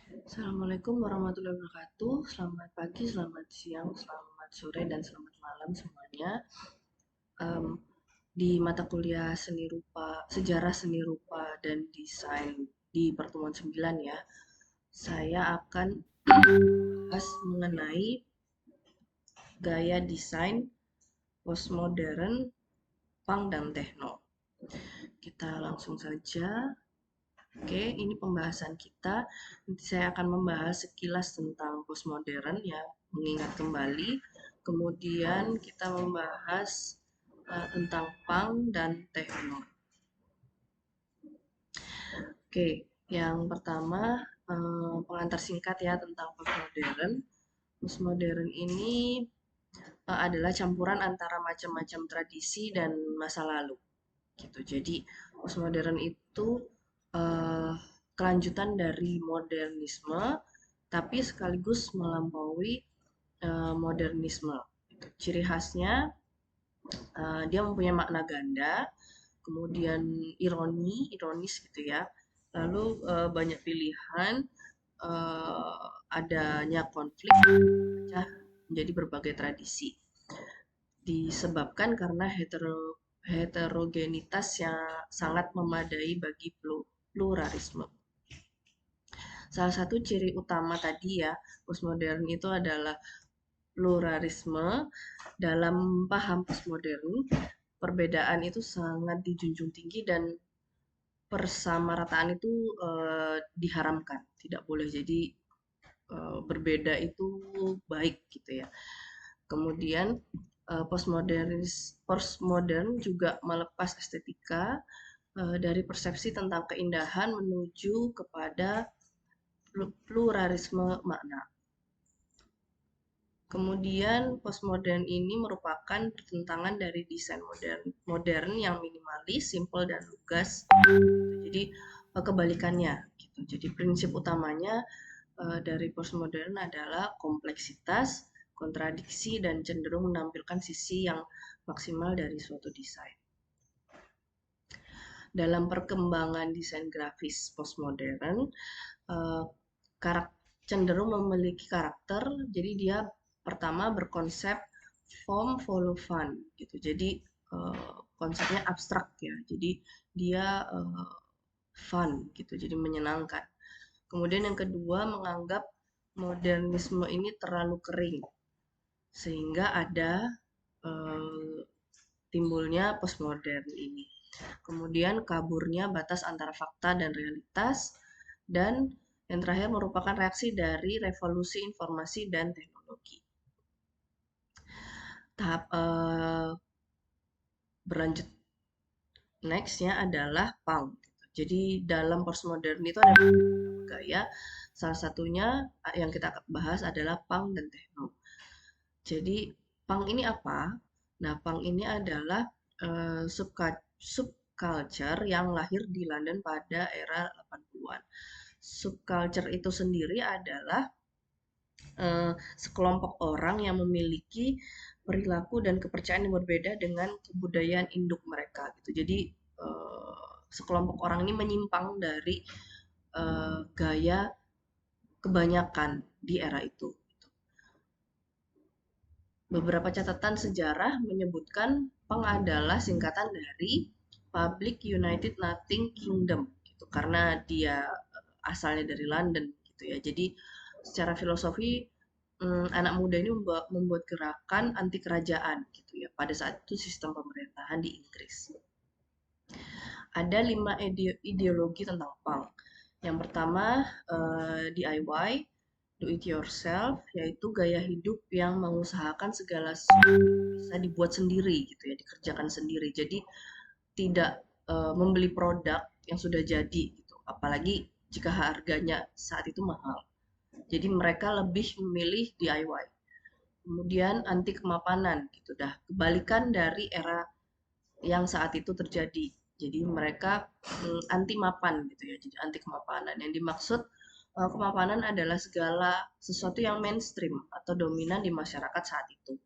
Assalamualaikum warahmatullahi wabarakatuh. Selamat pagi, selamat siang, selamat sore, dan selamat malam semuanya. Em, di mata kuliah seni rupa, sejarah seni rupa dan desain di pertemuan 9 ya, saya akan bahas mengenai gaya desain postmodern, punk, dan techno. Kita langsung saja. Oke, ini pembahasan kita. Nanti saya akan membahas sekilas tentang postmodern ya, mengingat kembali. Kemudian kita membahas tentang punk dan techno. Oke, yang pertama pengantar singkat ya tentang postmodern. Postmodern ini adalah campuran antara macam-macam tradisi dan masa lalu. Gitu. Jadi postmodern itu uh, kelanjutan dari modernisme, tapi sekaligus melampaui modernisme. Gitu. Ciri khasnya dia mempunyai makna ganda, kemudian ironis gitu ya. Lalu banyak pilihan, adanya konflik, pecah menjadi berbagai tradisi. Disebabkan karena heterogenitas yang sangat memadai bagi pluralisme. Salah satu ciri utama tadi ya, postmodern itu adalah pluralisme. Dalam paham postmodern, perbedaan itu sangat dijunjung tinggi dan persamarataan itu diharamkan. Tidak boleh jadi berbeda itu baik gitu ya. Kemudian postmodern juga melepas estetika dari persepsi tentang keindahan menuju kepada pluralisme makna. Kemudian postmodern ini merupakan pertentangan dari desain modern yang minimalis, simple dan lugas. Jadi kebalikannya gitu. Jadi prinsip utamanya dari postmodern adalah kompleksitas, kontradiksi dan cenderung menampilkan sisi yang maksimal dari suatu desain. Dalam perkembangan desain grafis postmodern, cenderung memiliki karakter, jadi dia pertama berkonsep form follow fun gitu. Jadi konsepnya abstrak ya. Jadi dia fun gitu. Jadi menyenangkan. Kemudian yang kedua menganggap modernisme ini terlalu kering sehingga ada timbulnya postmodern ini. Kemudian kaburnya batas antara fakta dan realitas, dan yang terakhir merupakan reaksi dari revolusi informasi dan teknologi. Tahap berlanjut nextnya adalah punk. Jadi dalam postmodern itu ada gaya, salah satunya yang kita bahas adalah punk dan techno. Jadi punk ini apa? Nah, punk ini adalah subculture yang lahir di London pada era 80-an. Subculture itu sendiri adalah sekelompok orang yang memiliki perilaku dan kepercayaan yang berbeda dengan kebudayaan induk mereka gitu. Jadi sekelompok orang ini menyimpang dari gaya kebanyakan di era itu. Beberapa catatan sejarah menyebutkan Peng adalah singkatan dari Public United Nothing Kingdom gitu karena dia asalnya dari London gitu ya. Jadi secara filosofi anak muda ini membuat gerakan anti kerajaan gitu ya pada saat itu sistem pemerintahan di Inggris. Ada 5 ideologi tentang punk. Yang pertama DIY, do it yourself, yaitu gaya hidup yang mengusahakan segala sesuatu bisa dibuat sendiri gitu ya, dikerjakan sendiri. Jadi tidak membeli produk yang sudah jadi gitu, apalagi jika harganya saat itu mahal. Jadi mereka lebih memilih DIY. Kemudian anti kemapanan gitu dah, kebalikan dari era yang saat itu terjadi. Jadi mereka anti mapan gitu ya, jadi anti kemapanan. Yang dimaksud kemapanan adalah segala sesuatu yang mainstream atau dominan di masyarakat saat itu.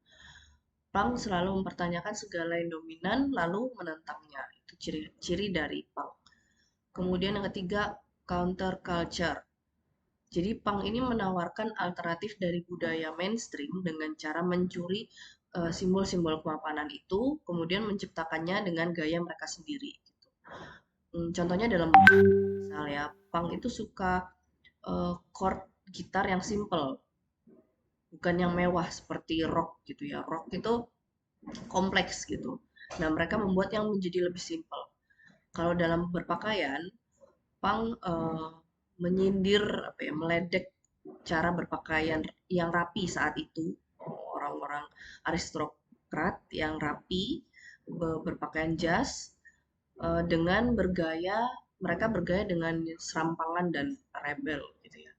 Punk selalu mempertanyakan segala yang dominan lalu menentangnya. Itu ciri-ciri dari punk. Kemudian yang ketiga, counter culture. Jadi punk ini menawarkan alternatif dari budaya mainstream dengan cara mencuri simbol-simbol kemapanan itu, kemudian menciptakannya dengan gaya mereka sendiri. Contohnya dalam misalnya punk itu suka chord gitar yang simple, bukan yang mewah seperti rock gitu ya. Rock itu kompleks gitu. Nah, mereka membuat yang menjadi lebih simple. Kalau dalam berpakaian, punk menyindir apa ya, meledek cara berpakaian yang rapi saat itu. Orang-orang aristokrat yang rapi berpakaian jas dengan mereka bergaya dengan serampangan dan rebel gitu ya.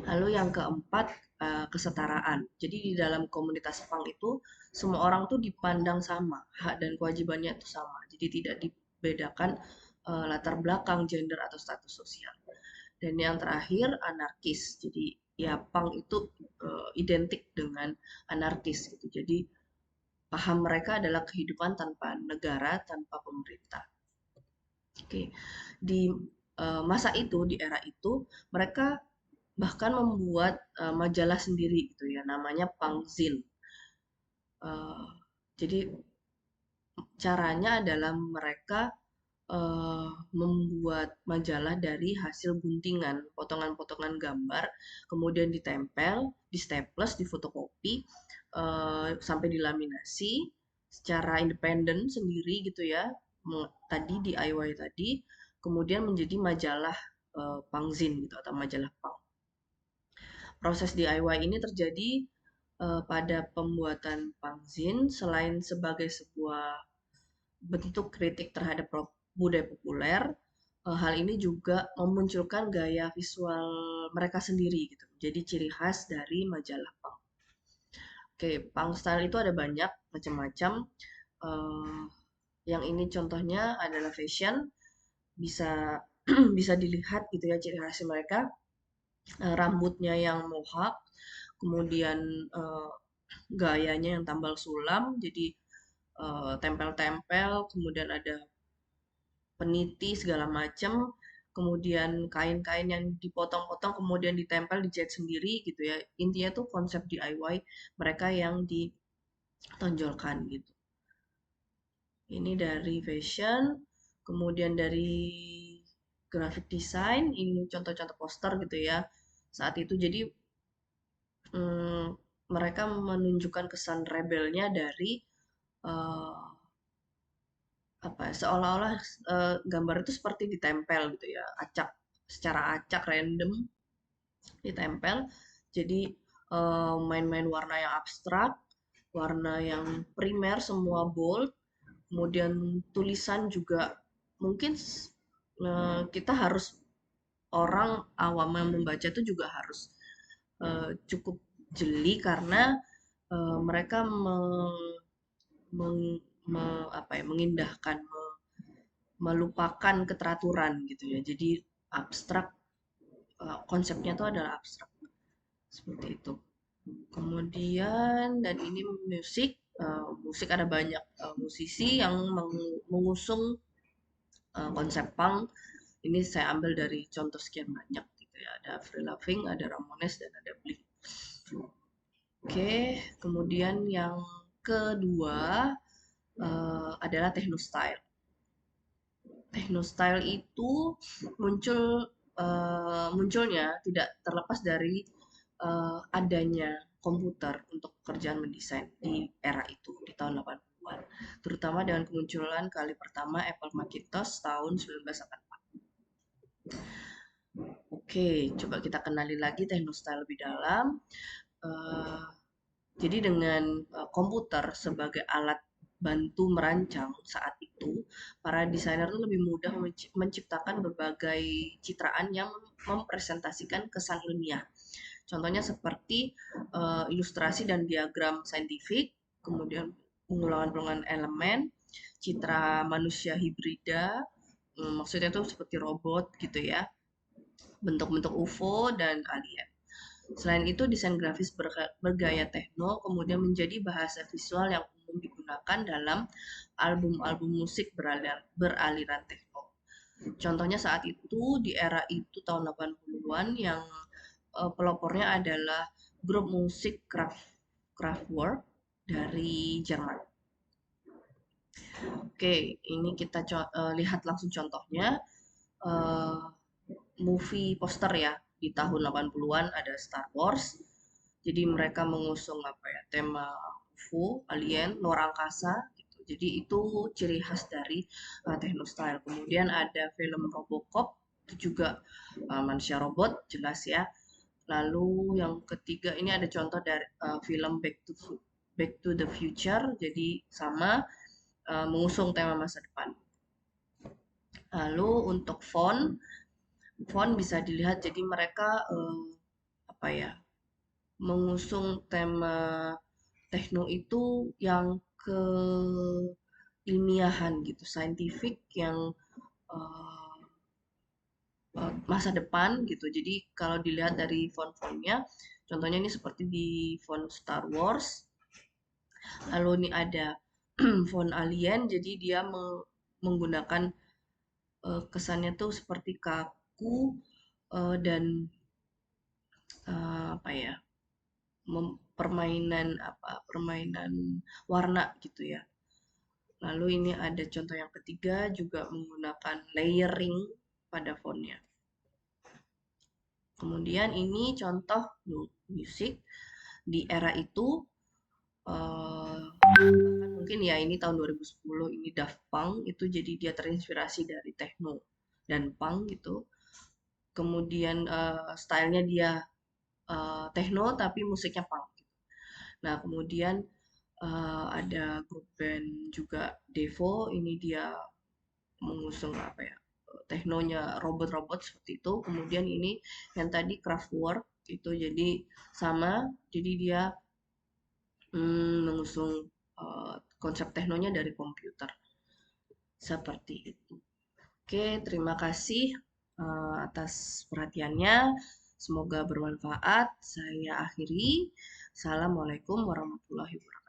Lalu yang keempat, kesetaraan. Jadi di dalam komunitas punk itu semua orang tuh dipandang sama, hak dan kewajibannya itu sama. Jadi tidak dibedakan latar belakang, gender atau status sosial. Dan yang terakhir anarkis. Jadi ya punk itu identik dengan anarkis gitu. Jadi paham mereka adalah kehidupan tanpa negara, tanpa pemerintah. Oke, di masa itu, di era itu, mereka bahkan membuat majalah sendiri gitu ya, namanya Pangzin. Eh, jadi caranya adalah mereka membuat majalah dari hasil guntingan, potongan-potongan gambar, kemudian ditempel, di staples, difotokopi, sampai dilaminasi secara independen sendiri gitu ya. Tadi DIY tadi, kemudian menjadi majalah pangzin gitu atau majalah pang. Proses DIY ini terjadi pada pembuatan pangzin selain sebagai sebuah bentuk kritik terhadap budaya populer, hal ini juga memunculkan gaya visual mereka sendiri gitu. Jadi ciri khas dari majalah punk. Oke, punk style itu ada banyak macam-macam. Eh, yang ini contohnya adalah fashion, bisa bisa dilihat gitu ya ciri khas mereka. Rambutnya yang mohawk, kemudian gayanya yang tambal sulam, jadi tempel-tempel, kemudian ada peniti segala macam, kemudian kain-kain yang dipotong-potong kemudian ditempel dijahit sendiri gitu ya. Intinya tuh konsep DIY mereka yang ditonjolkan gitu. Ini dari fashion, kemudian dari graphic design, ini contoh-contoh poster gitu ya. Saat itu jadi hmm, mereka menunjukkan kesan rebelnya dari eh, apa seolah-olah gambar itu seperti ditempel gitu ya, acak secara acak random ditempel. Jadi main-main warna yang abstrak, warna yang primer semua bold, kemudian tulisan juga mungkin kita harus orang awam yang membaca itu juga harus cukup jeli karena mereka apa ya, mengindahkan melupakan keteraturan gitu ya. Jadi abstrak, konsepnya itu adalah abstrak seperti itu. Kemudian dan ini musik, musik ada banyak musisi yang mengusung konsep punk. Ini saya ambil dari contoh sekian banyak gitu ya. Ada Avril Lavigne, ada Ramones dan ada Blink. Oke, kemudian yang kedua adalah techno style. Techno style itu munculnya tidak terlepas dari adanya komputer untuk pekerjaan mendesain di era itu di tahun 80-an, terutama dengan kemunculan kali pertama Apple Macintosh tahun 1984. Oke, coba kita kenali lagi techno style lebih dalam. Eh, jadi dengan komputer sebagai alat bantu merancang saat itu, para desainer tuh lebih mudah menciptakan berbagai citraan yang mempresentasikan kesan ilmiah. Contohnya seperti ilustrasi dan diagram saintifik, kemudian pengulangan-pengulangan elemen, citra manusia hibrida, maksudnya tuh seperti robot gitu ya, bentuk-bentuk UFO dan alien. Selain itu, desain grafis bergaya techno kemudian menjadi bahasa visual yang umum digunakan dalam album-album musik beraliran techno. Contohnya saat itu, di era itu tahun 80-an yang pelopornya adalah grup musik Kraftwerk dari Jerman. Oke, ini kita lihat langsung contohnya. Eh, Movie poster ya, di tahun 80-an ada Star Wars. Jadi mereka mengusung apa ya, tema UFO, alien, luar angkasa gitu. Jadi itu ciri khas dari techno style. Kemudian ada film Robocop, itu juga manusia robot jelas ya. Lalu yang ketiga ini ada contoh dari film Back to the Future. Jadi sama mengusung tema masa depan. Lalu untuk font bisa dilihat jadi mereka apa ya, mengusung tema tekno itu yang ke ilmiahan gitu, saintifik yang uh, masa depan gitu. Jadi kalau dilihat dari font-fontnya, contohnya ini seperti di font Star Wars. Lalu ini ada font Alien, jadi dia menggunakan kesannya tuh seperti kaku dan apa ya, permainan warna gitu ya. Lalu ini ada contoh yang ketiga juga menggunakan layering pada fontnya. Kemudian ini contoh musik di era itu bahkan mungkin ya ini tahun 2010 ini Daft Punk itu jadi dia terinspirasi dari techno dan punk gitu. Kemudian stylenya dia techno tapi musiknya punk. Nah, kemudian ada grup band juga Devo, ini dia mengusung apa ya, teknonya robot-robot seperti itu. Kemudian ini yang tadi Kraftwerk itu jadi sama, jadi dia mengusung konsep teknonya dari komputer seperti itu. Oke, terima kasih atas perhatiannya. Semoga bermanfaat. Saya akhiri. Assalamualaikum warahmatullahi wabarakatuh.